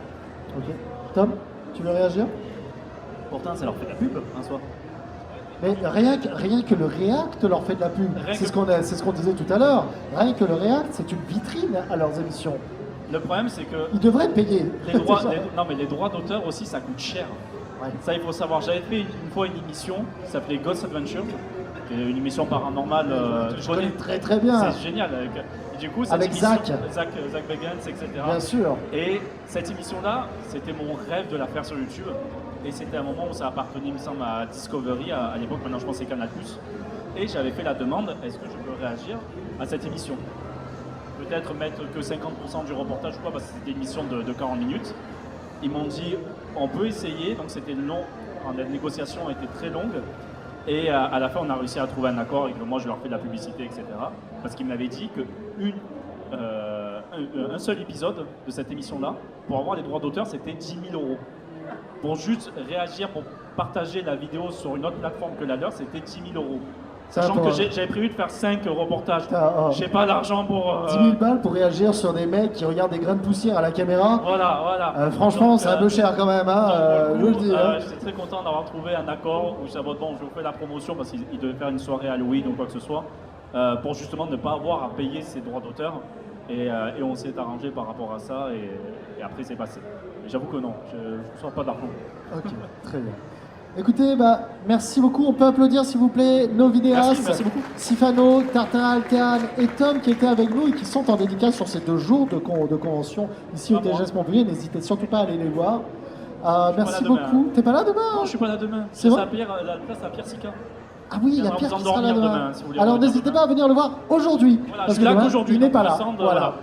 Ok. Tom, tu veux réagir? Pourtant, ça leur fait de la pub en soi. Mais rien que le React leur fait de la pub. Rien C'est que- ce qu'on disait tout à l'heure. Rien que le React, c'est une vitrine à leurs émissions. Le problème, c'est que Ils devraient payer. les droits, Déjà. non, mais les droits d'auteur aussi, ça coûte cher. Ouais. Ça, il faut savoir. J'avais fait une fois une émission qui s'appelait Ghost Adventure, qui est une émission paranormale. Je connais très très bien. C'est génial. Et du coup, cette Avec émission- Zach. Zach Bagans, etc. Bien sûr. Et cette émission-là, c'était mon rêve de la faire sur YouTube. Et c'était un moment où ça appartenait, il me semble, à Discovery à l'époque. Maintenant, je pense que c'est Canal+. et j'avais fait la demande, est-ce que je peux réagir à cette émission? Peut-être mettre que 50% du reportage ou quoi, parce que c'était une émission de 40 minutes. Ils m'ont dit, on peut essayer, donc c'était long, la négociation était très longue, et à la fin on a réussi à trouver un accord, et que moi je leur fais de la publicité, etc. Parce qu'ils m'avaient dit que un seul épisode de cette émission-là, pour avoir les droits d'auteur, c'était 10 000 €. Pour juste réagir, pour partager la vidéo sur une autre plateforme que la leur, c'était 10 000 €. Sachant que j'avais prévu de faire 5 reportages. J'ai pas l'argent pour... 10 000 balles pour réagir sur des mecs qui regardent des grains de poussière à la caméra. Voilà. Franchement, c'est un peu cher quand même, hein, je vous le dis. Hein. J'étais très content d'avoir trouvé un accord où ça va, bon, je vous fais la promotion parce qu'ils devaient faire une soirée Halloween ou quoi que ce soit, pour justement ne pas avoir à payer ses droits d'auteur. Et on s'est arrangé par rapport à ça, et après c'est passé. J'avoue que non, je ne reçois pas d'argent. Ok, très bien. Écoutez, merci beaucoup. On peut applaudir, s'il vous plaît, nos vidéastes. Merci beaucoup. Sifano, Tartarin Alcan et Tom qui étaient avec nous et qui sont en dédicace sur ces 2 jours de convention ici au TGS Montpellier. N'hésitez surtout pas à aller les voir. Merci beaucoup. T'es pas là demain? Non, je suis pas là demain. C'est vrai? La place à Pierre Sica. Ah oui, il y a On va Pierre vous qui sera là endormir demain. demain, si vous voulez Alors revenir n'hésitez demain. pas à venir le voir aujourd'hui. Voilà, parce je suis là demain, qu'aujourd'hui, il n'est donc pas on là. descend de- Voilà. voilà.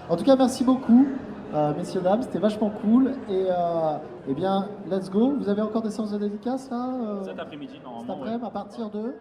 En tout cas, merci beaucoup, messieurs, dames. C'était vachement cool. Et eh bien, let's go. Vous avez encore des séances de dédicaces là Cet après-midi, cet normalement. après-midi à partir de